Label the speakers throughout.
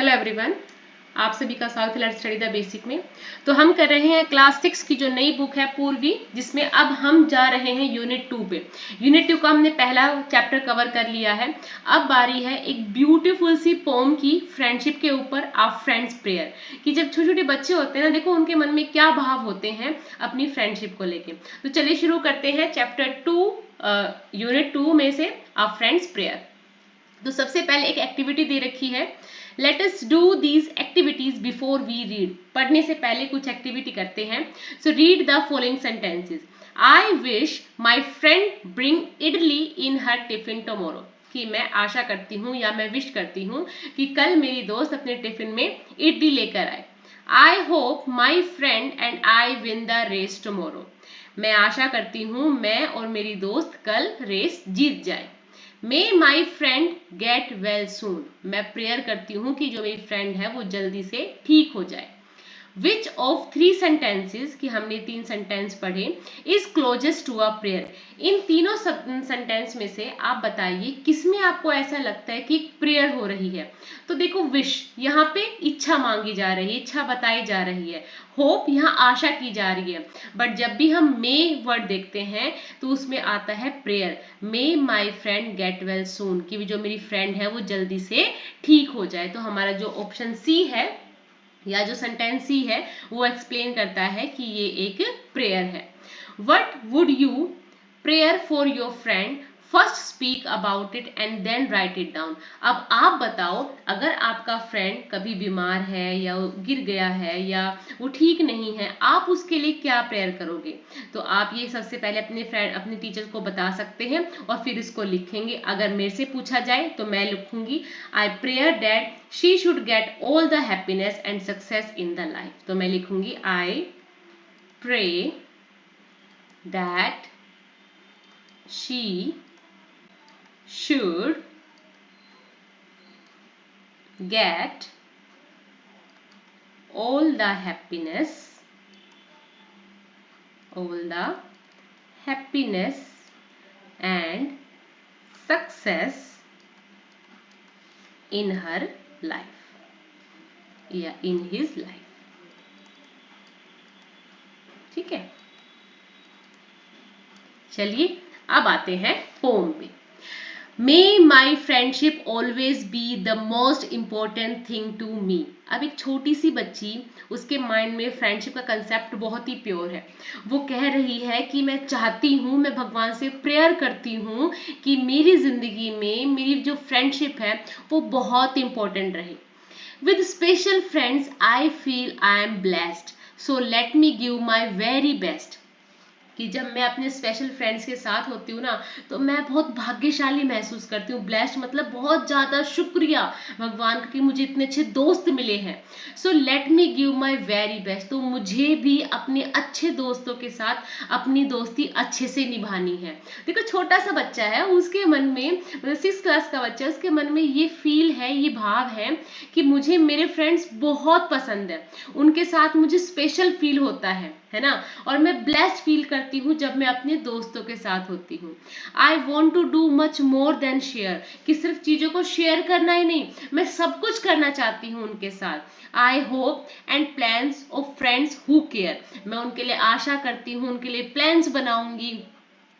Speaker 1: Hello everyone, आप सभी का स्वागत है लेट्स स्टडी द बेसिक में। तो हम कर रहे हैं क्लास 6 की जो नई बुक है पूर्वी, जिसमें अब हम जा रहे हैं यूनिट 2 पे। यूनिट 2 का हमने पहला चैप्टर कवर कर लिया है। अब बारी है एक ब्यूटीफुल सी पोम की फ्रेंडशिप के ऊपर, आ फ्रेंड्स प्रेयर कि जब छोटे छोटे बच्चे होते हैं ना, देखो उनके मन में क्या भाव होते हैं अपनी फ्रेंडशिप को लेके। तो चलिए शुरू करते हैं चैप्टर 2 यूनिट 2 में से आ फ्रेंड्स प्रेयर। तो सबसे पहले एक एक्टिविटी दे रखी है, let us do these activities before we read. पढ़ने से पहले कुछ एक्टिविटी करते हैं। So read the following sentences. I wish my friend bring idli in her tiffin tomorrow. कि मैं आशा करती हूँ या मैं विश करती हूँ कि कल मेरी दोस्त अपने टिफिन में इडली लेकर आए। I hope my friend and I win the race tomorrow. मैं आशा करती हूँ मैं और मेरी दोस्त कल रेस जीत जाए। May my friend get well soon। मैं प्रेयर करती हूँ कि जो मेरी फ्रेंड है वो जल्दी से ठीक हो जाए। Which of 3 sentences, कि हमने 3 सेंटेंस पढ़े, is closest to a prayer। इन तीनों सेंटेंस में से आप बताइए किसमें आपको ऐसा लगता है कि प्रेयर हो रही है। तो देखो विश, यहाँ पे इच्छा मांगी जा रही है, इच्छा बताई जा रही है। होप, यहाँ आशा की जा रही है। बट जब भी हम मे वर्ड देखते हैं तो उसमें आता है prayer. May my friend get well soon, कि जो मेरी फ्रेंड है वो जल्दी से ठीक हो जाए। तो हमारा जो ऑप्शन सी है या जो सेंटेंस सी है वो एक्सप्लेन करता है कि ये एक प्रेयर है। What would you prayer for your friend, first speak about it and then write it down. अब आप बताओ, अगर आपका फ्रेंड कभी बीमार है या गिर गया है या वो ठीक नहीं है, आप उसके लिए क्या प्रेयर करोगे। तो आप ये सबसे पहले अपने टीचर को बता सकते हैं और फिर इसको लिखेंगे। अगर मेरे से पूछा जाए तो मैं लिखूंगी I prayer that she should get all the happiness and success in the life. तो मैं लिखूंगी I pray that she should get all the happiness and success in her life या in his life। ठीक है, चलिए अब आते हैं पोम पे। May my friendship always be the most important thing to me। अब एक छोटी सी बच्ची, उसके माइंड में फ्रेंडशिप का कंसेप्ट बहुत ही प्योर है। वो कह रही है कि मैं चाहती हूँ, मैं भगवान से प्रेयर करती हूँ कि मेरी जिंदगी में मेरी जो फ्रेंडशिप है वो बहुत इंपॉर्टेंट रहे। With special friends I feel I am blessed, so let me give my very best। कि जब मैं अपने स्पेशल फ्रेंड्स के साथ होती हूँ ना, तो मैं बहुत भाग्यशाली महसूस करती हूँ। ब्लेस्ड मतलब बहुत ज़्यादा शुक्रिया भगवान का कि मुझे इतने अच्छे दोस्त मिले हैं। So let me give my very best. तो मुझे भी अपने अच्छे दोस्तों के साथ अपनी दोस्ती अच्छे से निभानी है। देखो छोटा सा बच्चा है, उसके मन में, मतलब 6 क्लास का बच्चा है, उसके मन में ये फील है, ये भाव है कि मुझे मेरे फ्रेंड्स बहुत पसंद है, उनके साथ मुझे स्पेशल फील होता है ना। और मैं ब्लेस्ड फील करती हूँ जब मैं अपने दोस्तों के साथ होती हूँ। I want to do much more than share, कि सिर्फ चीजों को शेयर करना ही नहीं, मैं सब कुछ करना चाहती हूँ उनके साथ। I hope and plans of friends who care, मैं उनके लिए आशा करती हूँ, उनके लिए प्लान्स बनाऊंगी।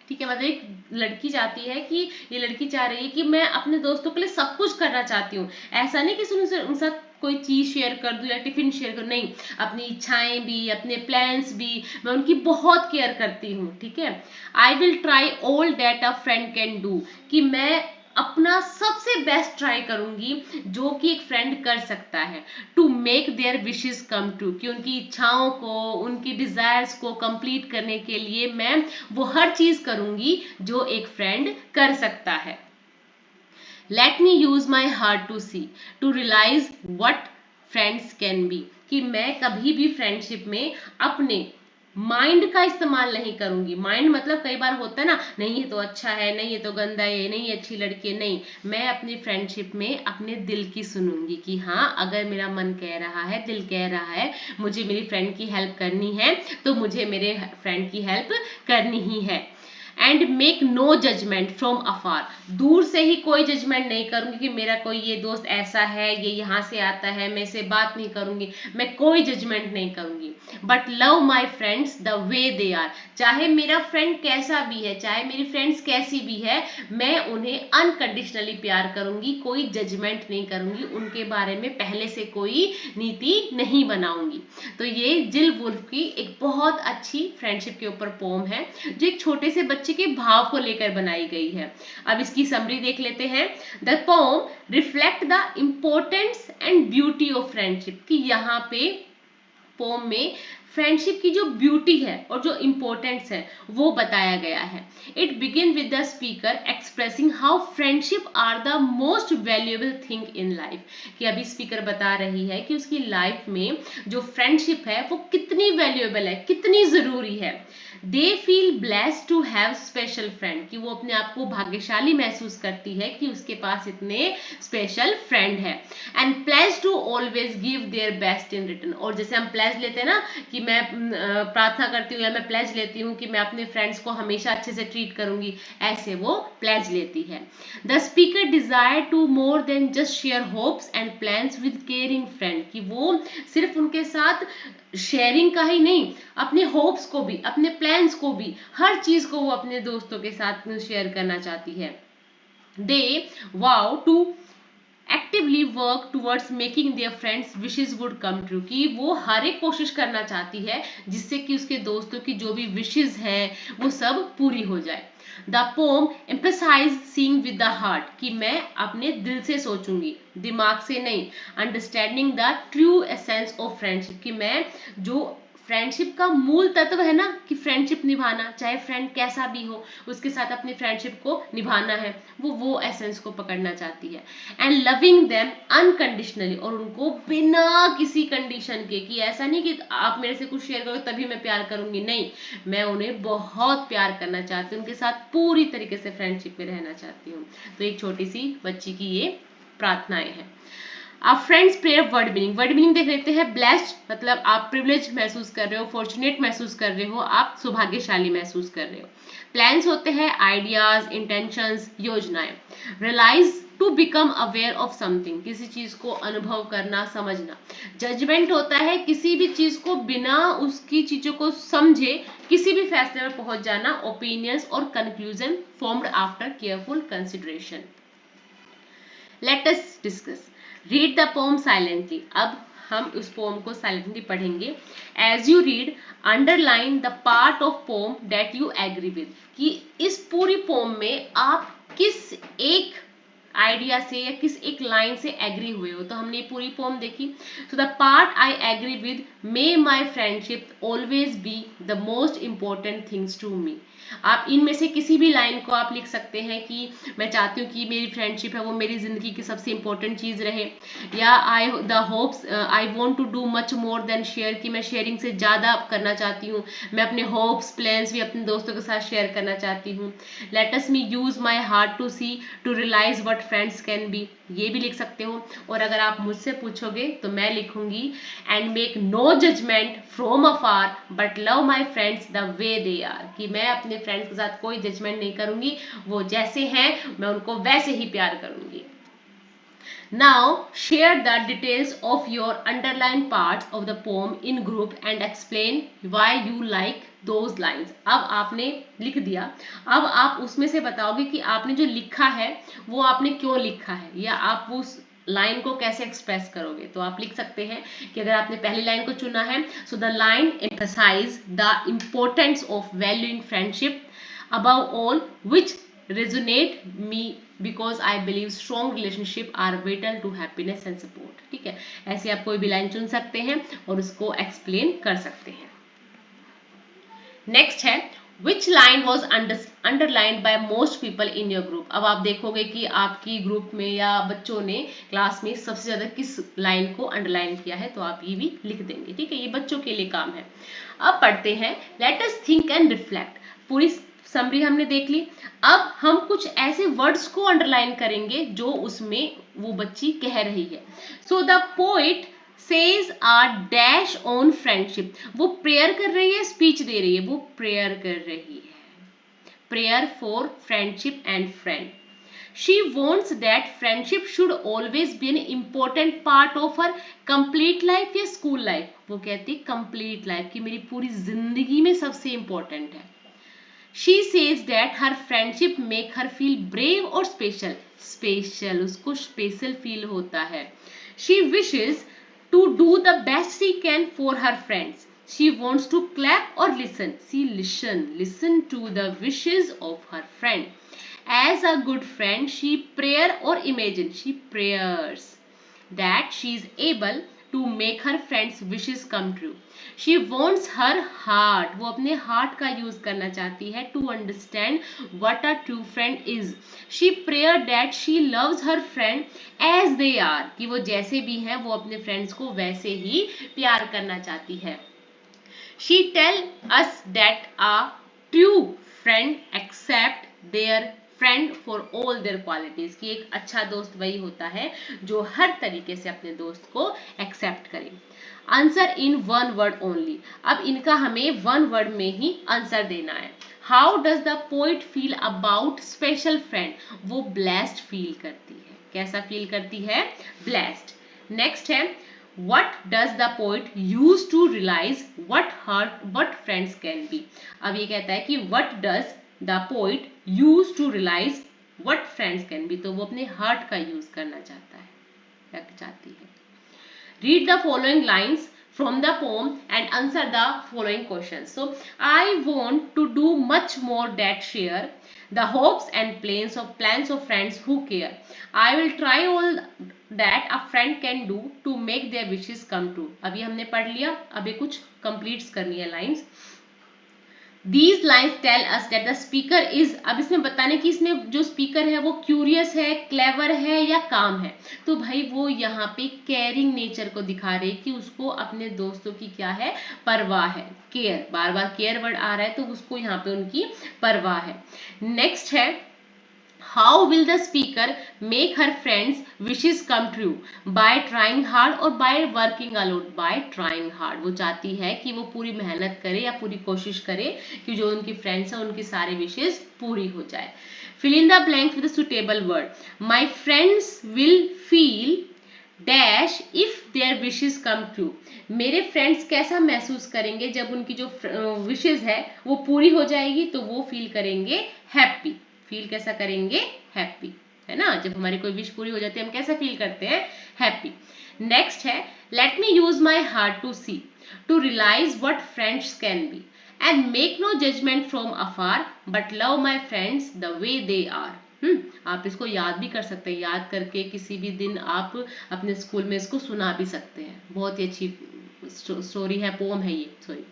Speaker 1: ठीक है, मतलब एक लड़की चाहती है कि ये लड़की चाह रही है कि मैं अपने दोस्तों के लिए सब कुछ करना चाहती हूँ। ऐसा नहीं कि उनके साथ कोई चीज शेयर कर दूं या टिफिन शेयर कर, नहीं, अपनी इच्छाएं भी, अपने प्लान्स भी, मैं उनकी बहुत केयर करती हूँ। ठीक है, I will try all that a friend can do, कि मैं अपना सबसे बेस्ट ट्राई करूंगी जो कि एक फ्रेंड कर सकता है। To make their wishes come true, कि उनकी इच्छाओं को, उनकी डिजायर्स को कंप्लीट करने के लिए मैं वो हर चीज करूंगी जो एक फ्रेंड कर सकता है। Let me use my heart to see, to realize what friends can be, कि मैं कभी भी फ्रेंडशिप में अपने माइंड का इस्तेमाल नहीं करूंगी। माइंड मतलब कई बार होता है ना, नहीं ये तो अच्छा है, नहीं ये तो गंदा है, नहीं ये अच्छी लड़की है, नहीं, मैं अपनी फ्रेंडशिप में अपने दिल की सुनूंगी कि हाँ, अगर मेरा मन कह रहा है, दिल कह रहा है मुझे मेरी फ्रेंड की हेल्प करनी है, तो मुझे मेरे फ्रेंड की हेल्प करनी ही है। And make no judgement from afar, दूर से ही कोई जजमेंट नहीं करूंगी कि मेरा कोई ये दोस्त ऐसा है, ये यहाँ से आता है, मैं इससे बात नहीं करूंगी, मैं कोई जजमेंट नहीं करूंगी। But love my friends the way they are, चाहे मेरा फ्रेंड कैसा भी है, चाहे मेरी फ्रेंड्स कैसी भी है, मैं उन्हें अनकंडीशनली प्यार करूंगी, कोई जजमेंट नहीं करूंगी, उनके बारे में पहले से कोई नीति नहीं बनाऊंगी। तो ये जिल वुल्फ की एक बहुत अच्छी फ्रेंडशिप के ऊपर पोम है, जो एक छोटे से बच्चे के भाव को लेकर बनाई गई है। अब इसकी समरी देख लेते हैं। The pome reflect the importance and beauty of friendship, कि यहाँ पे पोम में फ्रेंडशिप की जो ब्यूटी है और जो इंपॉर्टेंस है वो बताया गया है। It begin with the speaker expressing how friendship are the most valuable thing in life, कि अभी स्पीकर बता रही है कि उसकी लाइफ में जो फ्रेंडशिप है वो कितनी वैल्यूएबल है, कितनी जरूरी है। They feel blessed to have special friend, कि वो अपने आप को भाग्यशाली महसूस करती है कि उसके पास इतने स्पेशल फ्रेंड है। And pledge to always give their best in return, और जैसे हम प्लेज लेते हैं ना कि मैं प्रार्थना करती हूँ या मैं प्लेज लेती हूँ कि मैं अपने फ्रेंड्स को हमेशा अच्छे से ट्रीट करूंगी, ऐसे वो प्लेज लेती है। The speaker desire to more than just share hopes and plans with caring friend, कि वो सिर्फ उनके साथ शेयरिंग का ही नहीं, अपने होप्स को भी, अपने प्लान्स को भी, हर चीज को वो अपने दोस्तों के साथ शेयर करना चाहती है। They vow to actively work towards making their friends wishes would come true, कि वो हर एक कोशिश करना चाहती है जिससे कि उसके दोस्तों की जो भी विशेज है वो सब पूरी हो जाए। The poem emphasize seeing with the heart, कि मैं अपने दिल से सोचूंगी, दिमाग से नहीं। Understanding the true essence of friendship, कि मैं जो फ्रेंडशिप का मूल तत्व है ना, कि फ्रेंडशिप निभाना, चाहे फ्रेंड कैसा भी हो उसके साथ अपनी फ्रेंडशिप को निभाना है, वो एसेंस को पकड़ना चाहती है। एंड लविंग देम अनकंडीशनली, और उनको बिना किसी कंडीशन के, कि ऐसा नहीं कि आप मेरे से कुछ शेयर करोगे तभी मैं प्यार करूंगी, नहीं, मैं उन्हें बहुत प्यार करना चाहती हूँ, उनके साथ पूरी तरीके से फ्रेंडशिप में रहना चाहती हूँ। तो एक छोटी सी बच्ची की ये प्रार्थनाएं हैं। आप फ्रेंड्स प्रेयर वर्ड मीनिंग देख लेते हैं। ब्लेस्ड मतलब आप प्रिविलेज महसूस कर रहे हो, फॉर्चुनेट महसूस कर रहे हो, आप सौभाग्यशाली महसूस कर रहे हो। प्लान्स होते हैं आइडियाज, इंटेंशंस, योजनाएं। Realize to become aware of something, किसी चीज को अनुभव करना, समझना। जजमेंट होता है किसी भी चीज को बिना उसकी चीजों को समझे किसी भी फैसले में पहुंच जाना। ओपिनियंस और conclusion formed after careful consideration. Let us discuss. Read the poem silently, अब हम उस पोम को साइलेंटली पढ़ेंगे। As you read underline the part of poem that you agree with, कि इस पूरी पोम में आप किस एक आइडिया से या किस एक लाइन से एग्री हुए हो। तो हमने पूरी पोम देखी। So the part I agree with, may my friendship always be the most important things to me. आप इनमें से किसी भी लाइन को आप लिख सकते हैं कि मैं चाहती हूँ कि मेरी फ्रेंडशिप है वो मेरी जिंदगी की सबसे इंपॉर्टेंट चीज रहे, या I the hopes I want to do much more than share, कि मैं शेयरिंग से ज्यादा करना चाहती हूँ, मैं अपने होप्स प्लान्स भी अपने दोस्तों के साथ शेयर करना चाहती हूँ। Let us me use my heart to see to realize what friends can be, ये भी लिख सकते हो। और अगर आप मुझसे पूछोगे तो मैं लिखूंगी and make no judgement from afar but love my friends the way they are, कि मैं अपने फ्रेंड्स के साथ कोई जजमेंट नहीं करूंगी, वो जैसे हैं मैं उनको वैसे ही प्यार करूंगी। Now share the details of your underlined parts of the poem in group and explain why you like those lines. अब आपने लिख दिया, अब आप उसमें से बताओगे कि आपने जो लिखा है वो आपने क्यों लिखा है, या आप उस लाइन को कैसे एक्सप्रेस करोगे। तो आप लिख सकते हैं कि अगर आपने पहली लाइन को चुना है, so the line emphasize the importance of valuing friendship above all which resonate me because I believe strong relationship are vital to happiness and support। ठीक है, ऐसे आप कोई भी लाइन चुन सकते हैं और उसको एक्सप्लेन कर सकते हैं। नेक्स्ट है which line was underlined by most people in your group। अब आप देखोगे कि आपकी ग्रुप में या बच्चों ने क्लास में सबसे ज्यादा किस लाइन को अंडरलाइन किया है, तो आप ये भी लिख देंगे। ठीक है, ये बच्चों के लिए काम है। अब पढ़ते हैं let us think and reflect. पूरी समरी हमने देख ली। अब हम कुछ ऐसे वर्ड्स को अंडरलाइन करेंगे जो उसमें वो बच्ची कह रही है। So the poet says a dash on friendship, वो प्रेयर कर रही है, स्पीच दे रही है, वो प्रेयर कर रही है। prayer for friendship and friend. She wants that friendship should always be an important part of her complete life या school life. वो कहती complete life कि मेरी पूरी जिंदगी में सबसे important है. She says that her friendship make her feel brave or special. Special, उसको special feel होता है. She wishes to do the best she can for her friends. She wants to clap or listen. She listen to the wishes of her friend. As a good friend, she prayer or imagine. She prayers that she is able to make her friends' wishes come true. She wants her heart. वो अपने heart का use करना चाहती है to understand what a true friend is. She prayer that she loves her friend as they are. कि वो जैसे भी हैं वो अपने friends को वैसे ही प्यार करना चाहती है. She tell us that a true friend accept their friend for all there qualities कि एक अच्छा दोस्त वही होता है जो हर तरीके से अपने दोस्त को एक्सेप्ट करे. Answer in one word only. अब इनका हमें वन वर्ड में ही आंसर देना है. How does the poet feel about special friend. वो ब्लेस्ड फील करती है. कैसा फील करती है? ब्लेस्ड. नेक्स्ट है what does the poet use to realize what friends can be. अब ये कहता है कि what does the poet use to realize what friends can be. तो वो अपने heart का use करना चाहती है. Read the following lines from the poem and answer the following questions. So I want to do much more that share the hopes and plans of friends who care. I will try all that a friend can do to make their wishes come true. अभी हमने पढ़ लिया. अभी कुछ completes करनी है lines. These lines tell us that the speaker is. अब इसमें बताने कि इसमें जो स्पीकर है वो क्यूरियस है, क्लेवर है या काम है. तो भाई वो यहाँ पे केयरिंग नेचर को दिखा रहे कि उसको अपने दोस्तों की क्या है? परवाह है. केयर, बार बार केयर वर्ड आ रहा है तो उसको यहाँ पे उनकी परवाह है. नेक्स्ट है How will the speaker make her friends' wishes come true? By trying hard or by working alone? By trying hard. वो चाहती है कि वो पूरी मेहनत करे या पूरी कोशिश करे कि जो उनकी फ्रेंड्स हैं उनकी सारी विशेष पूरी हो जाए. Fill in the blanks with a suitable word. My friends will feel dash if their wishes come true. मेरे फ्रेंड्स कैसा महसूस करेंगे जब उनकी जो विशेष है वो पूरी हो जाएगी? तो वो फील करेंगे हैप्पी. फील कैसा करेंगे? हैप्पी, है ना. जब हमारी कोई विश पूरी हो जाती है हम कैसा फील करते हैं? हैप्पी. नेक्स्ट है let me use my heart to see to realize what friends can be and make no judgement from afar but love my friends the way they are. आप इसको याद भी कर सकते हैं. याद करके किसी भी दिन आप अपने स्कूल में इसको सुना भी सकते हैं. बहुत ही अच्छी स्टोरी है, पोम है ये. Sorry.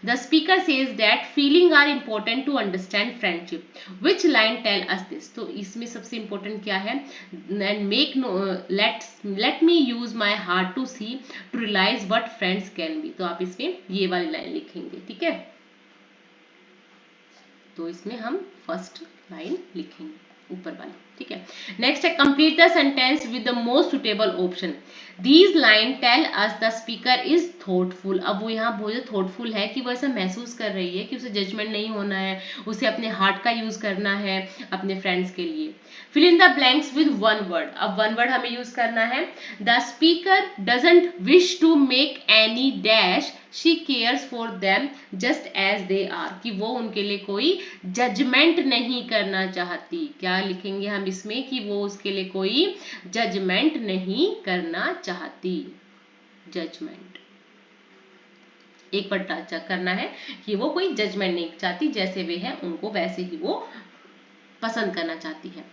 Speaker 1: The speaker says that feeling are important to understand friendship. Which line tell us this? तो इसमें सबसे important क्या है? And make no let me use my heart to see to realize what friends can be. तो आप इसमें ये वाली लाइन लिखेंगे. ठीक है. तो इसमें हम फर्स्ट लाइन लिखेंगे ऊपर वाली. ठीक है. नेक्स्ट है complete the sentence with the most suitable option. These line tell us the speaker is thoughtful. अब वो यहाँ बहुत थॉटफुल है कि वो ऐसा महसूस कर रही है कि उसे जजमेंट नहीं होना है, उसे अपने हार्ट का यूज करना है अपने फ्रेंड्स के लिए. Fill in the blanks with one word. अब वन वर्ड हमें यूज करना है. The speaker doesn't wish to make any dash she cares for them just as they are. कि वो उनके लिए कोई जजमेंट नहीं करना चाहती. क्या लिखेंगे हम इसमें? कि वो उसके लिए कोई जजमेंट नहीं करना चाहती. जजमेंट एक बार करना है कि वो कोई जजमेंट नहीं चाहती. जैसे वे हैं उनको वैसे ही वो पसंद करना चाहती है.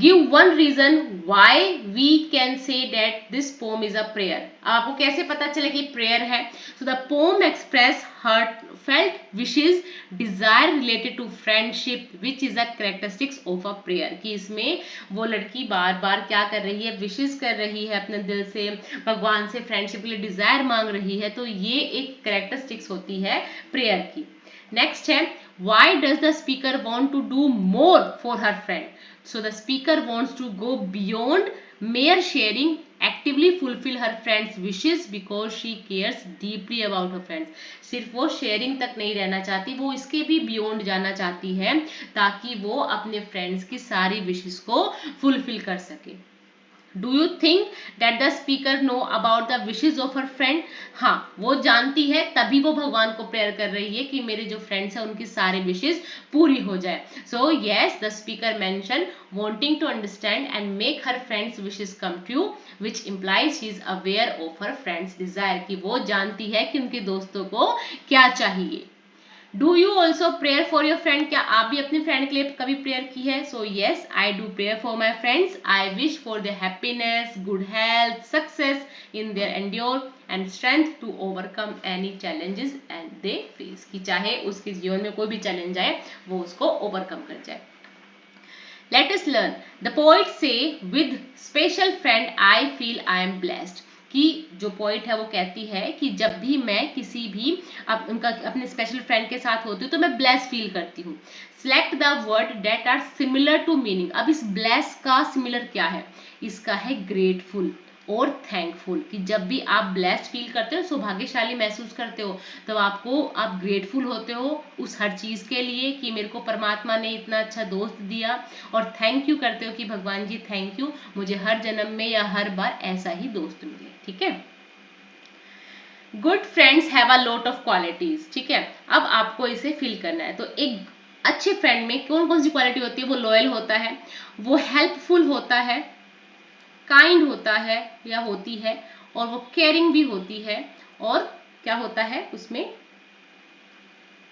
Speaker 1: Give one reason why we can say that this poem is a prayer. आपको कैसे पता चले कि प्रेयर है? So the poem express heartfelt wishes, desire related to friendship, which is a characteristics of a prayer. कि इसमें वो लड़की बार बार क्या कर रही है? विशेष कर रही है अपने दिल से, भगवान से फ्रेंडशिप के लिए डिजायर मांग रही है. तो ये एक कैरेक्टरिस्टिक्स होती है प्रेयर की. नेक्स्ट है why does the speaker want to do more for her friend? So the speaker wants to go beyond mayor sharing actively fulfil her friends wishes because she cares deeply about her friends. सिर्फ वो sharing तक नहीं रहना चाहती, वो इसके भी beyond जाना चाहती है ताकि वो अपने फ्रेंड्स की सारी विशेस को फुलफिल कर सके। Do you think that the speaker know about the wishes of her friend? हाँ, वो जानती है, तभी वो भगवान को प्रेयर कर रही है कि मेरे जो फ्रेंड्स हैं उनकी सारे विशेज पूरी हो जाए। So yes, the speaker mention wanting to understand and make her friends wishes come true, which implies she is aware of her friends desire, कि वो जानती है कि उनके दोस्तों को क्या चाहिए। Do you also prayer for your friend? क्या आप भी अपने फ्रेंड के लिए कभी प्रेयर की है? So yes, I do prayer for my friends. I wish for their happiness, good health, success in their endeavour and strength to overcome any challenges and they face, कि चाहे उसके जीवन में कोई भी चैलेंज आए वो उसको ओवरकम कर जाए। Let us learn. The poet say, with special friend I feel I am blessed. कि जो पोइट है वो कहती है कि जब भी मैं किसी भी अपने स्पेशल फ्रेंड के साथ होती हूँ तो मैं ब्लेस फील करती हूँ। Select the word that are similar to meaning. अब इस ब्लेस का सिमिलर क्या है? इसका है ग्रेटफुल और थैंकफुल, कि जब भी आप ब्लेस्ड फील करते हो, सौभाग्यशाली महसूस करते हो, तो आप ग्रेटफुल होते हो उस हर चीज के लिए कि मेरे को परमात्मा ने इतना अच्छा दोस्त दिया, और थैंक यू करते हो कि भगवान जी थैंक यू, मुझे हर जन्म में या हर बार ऐसा ही दोस्त मिले। ठीक है। Good friends have a lot of qualities. ठीक है, अब आपको इसे फिल करना है। तो एक अच्छे फ्रेंड में कौन कौन सी क्वालिटी होती है? वो लॉयल होता है, वो हेल्पफुल होता है, काइंड होता है या होती है, और वो केयरिंग भी होती है, और क्या होता है उसमें?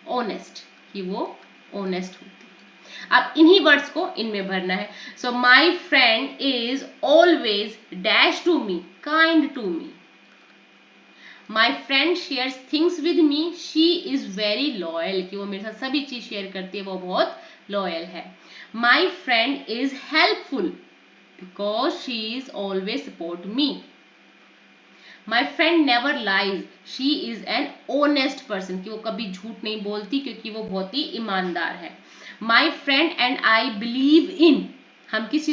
Speaker 1: ऑनेस्ट, कि वो ऑनेस्ट होती है। अब इन्हीं वर्ड्स को इनमें भरना है। So my friend is always dash to me, kind to me. My friend shares things with me, she is very loyal, कि वो मेरे साथ सभी चीज शेयर करती है, वो बहुत लॉयल है। माई friend is helpful because she is always support me. My friend never lies, she is an honest person, कि वो कभी झूठ नहीं बोलती क्योंकि वो बहुत ही ईमानदार है। My friend and I believe in, हम किस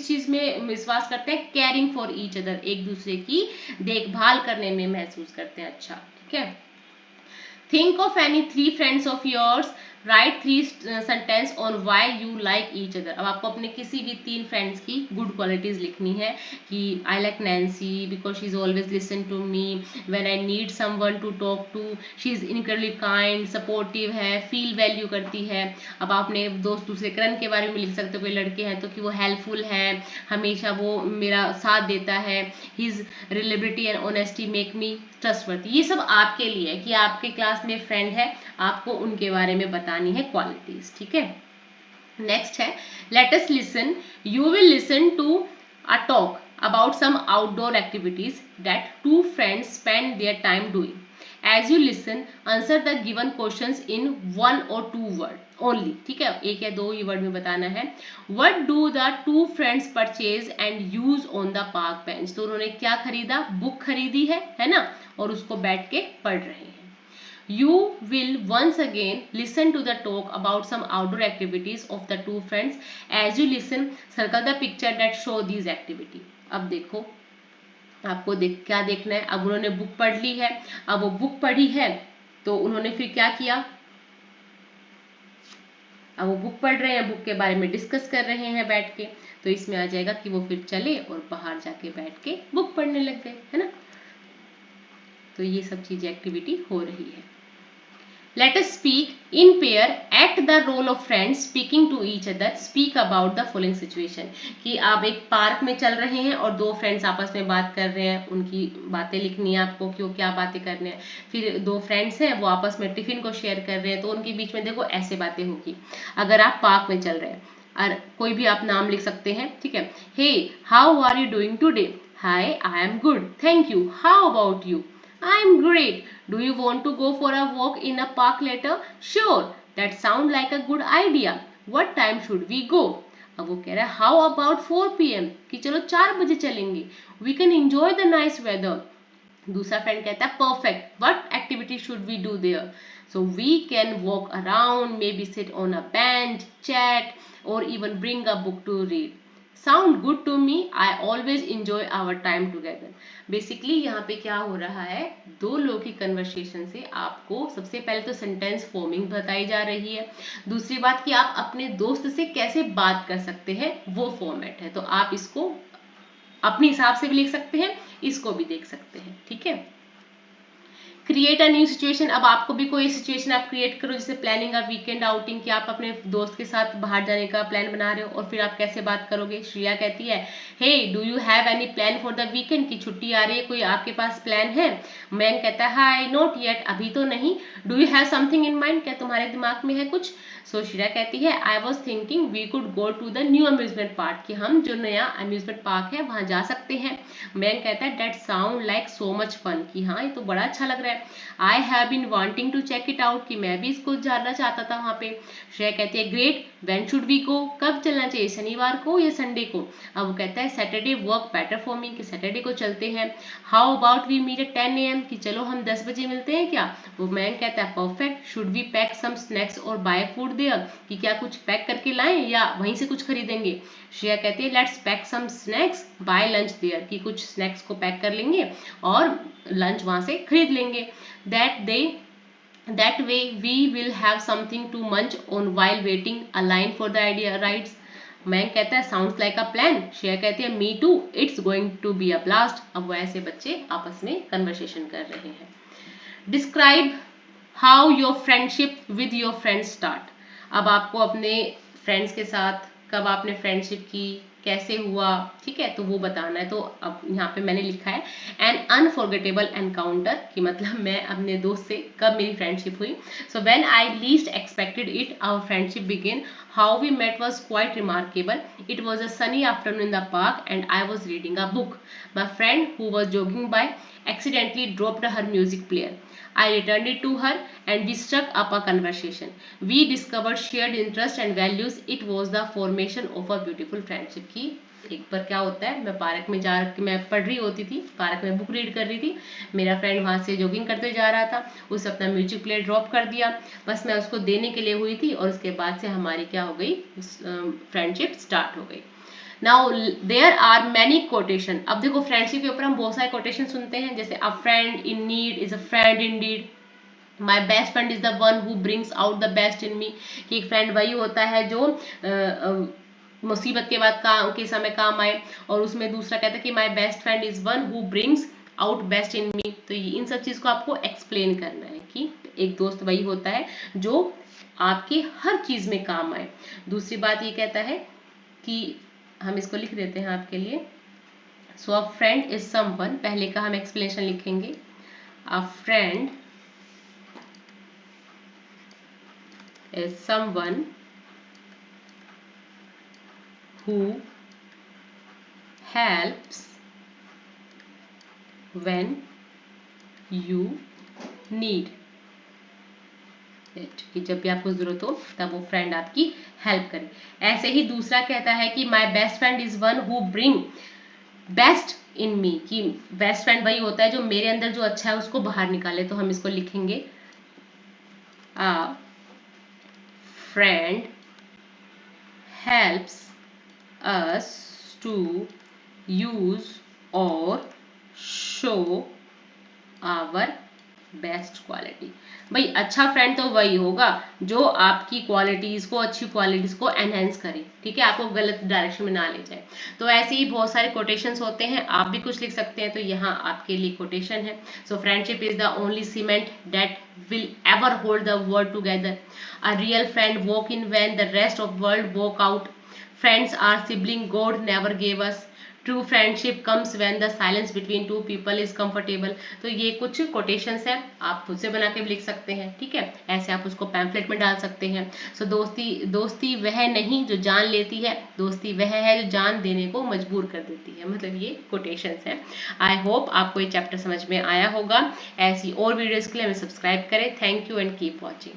Speaker 1: चीज में विश्वास करते हैं? caring for each other, एक दूसरे की देखभाल करने में महसूस करते हैं। अच्छा, ठीक है। Think of any 3 friends of yours. Write 3 sentence on why you like each other. अब आपको अपने किसी भी 3 फ्रेंड्स की गुड क्वालिटीज लिखनी है कि I like Nancy because she is always listen to me when I need someone to talk to. She is incredibly kind, supportive है, feel value करती है। अब आपने दोस्त दूसरे करण के बारे में लिख सकते हो, कोई लड़के हैं तो कि वो हेल्पफुल है, हमेशा वो मेरा साथ देता है। His reliability and honesty make me trustworthy. ये सब आपके लिए है कि आपके क्लास में फ्रेंड है, आपको उनके बारे में बतानी है क्वालिटीज। ठीक है। नेक्स्ट है, let us listen. You will listen to a talk about some outdoor activities that 2 friends spend their time doing. As you listen, answer the given questions in 1 or 2 word only. ठीक है, 1 या 2 ही word में बताना है। What do the 2 friends purchase and use on the park bench? तो उन्होंने क्या खरीदा? बुक खरीदी है ना, और उसको बैठ के पढ़ रहे हैं। You will once again listen to the talk about some outdoor activities of the 2 friends. As you listen, circle the picture that show these activity. अब देखो, आपको क्या देखना है? अब उन्होंने बुक पढ़ ली है, अब वो बुक पढ़ी है तो उन्होंने फिर क्या किया? अब वो बुक पढ़ रहे हैं, बुक के बारे में डिस्कस कर रहे हैं बैठ के, तो इसमें आ जाएगा कि वो फिर चले और बाहर जाके बैठ के बुक पढ़ने लग गए, है ना। तो ये सब चीजें एक्टिविटी हो रही है। Let us speak in pair, act the role of friends, speaking to each other, speak about the following situation. कि आप एक पार्क में चल रहे हैं और 2 फ्रेंड्स आपस में बात कर रहे हैं, उनकी बातें लिखनी है आपको कि वो क्या बातें कर रहे हैं। फिर 2 फ्रेंड्स हैं, वो आपस में टिफिन को शेयर कर रहे हैं, तो उनके बीच में देखो ऐसे बातें होगी। अगर आप पार्क में चल रहे हैं और कोई भी आप नाम लिख सकते हैं, ठीक है। Hey, how are you doing today? Hi, I am good, thank you, how about you? I'm great. Do you want to go for a walk in a park later? Sure. That sounds like a good idea. What time should we go? अब वो कह रहा है how about 4 p.m. कि चलो 4 बजे चलेंगे. We can enjoy the nice weather. दूसरा फ्रेंड कहता है perfect. What activity should we do there? So we can walk around, maybe sit on a bench, chat, or even bring a book to read. Sound good to me, I always enjoy our time together. Basically यहाँ पे क्या हो रहा है, दो लोगों की conversation से आपको सबसे पहले तो सेंटेंस फॉर्मिंग बताई जा रही है, दूसरी बात कि आप अपने दोस्त से कैसे बात कर सकते हैं वो फॉर्मेट है। तो आप इसको अपने हिसाब से भी लिख सकते हैं, इसको भी देख सकते हैं, ठीक है। क्रिएट अ न्यू सिचुएशन, अब आपको भी कोई सिचुएशन आप क्रिएट करो, जैसे प्लानिंग अ वीकेंड आउटिंग, कि आप अपने दोस्त के साथ बाहर जाने का प्लान बना रहे हो और फिर आप कैसे बात करोगे। श्रेया कहती है, hey do you have any plan for the weekend, की छुट्टी आ रही है, कोई आपके पास प्लान है। मैंग कहता है, हाय नॉट येट, अभी तो नहीं। Do you have something in mind, क्या तुम्हारे दिमाग में है कुछ। सो श्रेया कहती है, I was thinking we could go to the new amusement park, कि हम जो नया अम्यूजमेंट पार्क है वहां जा सकते हैं। मैंग कहता है, that sound like so much fun, कि हाँ ये तो बड़ा अच्छा लग रहा है। I have been wanting to check it out, कि मैं भी इसको जानना चाहता था वहां पे। श्रेया कहती है, great, when should we go, कब चलना चाहिए, शनिवार को या संडे को। अब वो कहता है, Saturday work better for me, कि सैटरडे को चलते हैं। How about we meet at 10 AM, कि चलो हम 10 बजे मिलते हैं क्या। वो मैंग कहता है, perfect, should we pack some snacks और बाय फूड देयर, कि क्या कुछ पैक करके लाएं या वहीं से कुछ खरीदेंगे। श्रेया कहती है, let's pack some snacks buy lunch there, कि कुछ स्नैक्स को पैक कर लेंगे और लंच वहां से खरीद लेंगे। That way we will have something to munch on while waiting a line for the idea rides. मैंग कहता है, sounds like a plan. Shreya कहती है, me too, it's going to be a blast. अब वो ऐसे बच्चे आपस में कन्वर्सेशन कर रहे हैं। Describe how your friendship with your friends start, अब आपको अपने फ्रेंड्स के साथ कब आपने फ्रेंडशिप की, कैसे हुआ, ठीक है, तो वो बताना है। तो अब यहाँ पे मैंने लिखा है एन अनफॉरगेटेबल एनकाउंटर, कि मतलब मैं अपने दोस्त से कब मेरी फ्रेंडशिप हुई। So when I least expected it our friendship begin, how we met was quite remarkable. It was a sunny afternoon in the park and I was reading a book. My friend who was jogging by accidentally dropped her music player. I returned it to her and we struck up a conversation. We discovered shared interests and values. It was the formation of a beautiful friendship. की एक बार क्या होता है, मैं park में मैं पढ़ रही होती थी, पार्क में बुक रीड कर रही थी, मेरा फ्रेंड वहां से जॉगिंग करते जा रहा था, उसने अपना म्यूजिक प्लेयर ड्रॉप कर दिया, बस मैं उसको देने के लिए हुई थी और उसके बाद से हमारी क्या हो गई, फ्रेंडशिप स्टार्ट हो गई। Now there are many quotation, अब देखो फ्रेंडशिप के ऊपर हम बहुत सारे कोटेशन सुनते हैं, जैसे a friend in need is a friend in deed, my best friend is the one who brings out the best in me, कि एक फ्रेंड वही होता है जो मुसीबत के बाद के समय काम आए। और उसमें दूसरा कहता है कि my best friend is one who brings out best in me. तो इन सब चीज को आपको एक्सप्लेन करना है कि एक दोस्त वही होता है जो आपके हर चीज में काम आए। दूसरी बात ये कहता है कि हम इसको लिख देते हैं आपके लिए। सो अ फ्रेंड इज समवन, पहले का हम एक्सप्लेनेशन लिखेंगे, a friend is someone who helps when you need it, कि जब भी आपको जरूरत हो तब वो फ्रेंड आपकी हेल्प करे। ऐसे ही दूसरा कहता है कि my best friend is one who bring best in me, कि बेस्ट फ्रेंड वही होता है जो मेरे अंदर जो अच्छा है उसको बाहर निकाले। तो हम इसको लिखेंगे, a friend helps us to use और शो आवर बेस्ट क्वालिटी। भाई अच्छा फ्रेंड तो वही होगा जो आपकी क्वालिटीज को, अच्छी क्वालिटीज को एनहेंस करे, ठीक है, आपको गलत डायरेक्शन में ना ले जाए। तो ऐसे ही बहुत सारे कोटेशंस होते हैं, आप भी कुछ लिख सकते हैं। तो यहाँ आपके लिए कोटेशन है। So friendship is the only cement that will ever hold the world together. A real friend walk in when the rest of world walk out. Friends are sibling God never gave us. True friendship comes when the silence between two people is comfortable. तो ये कुछ quotations हैं, आप खुद से बना के भी लिख सकते हैं, ठीक है, ऐसे आप उसको पैम्फलेट में डाल सकते हैं। सो दोस्ती वह नहीं जो जान लेती है, दोस्ती वह है जो जान देने को मजबूर कर देती है। मतलब ये कोटेशंस हैं। आई होप आपको ये चैप्टर समझ में आया होगा। ऐसी और वीडियोस के लिए हमें सब्सक्राइब करें। Thank you and keep watching.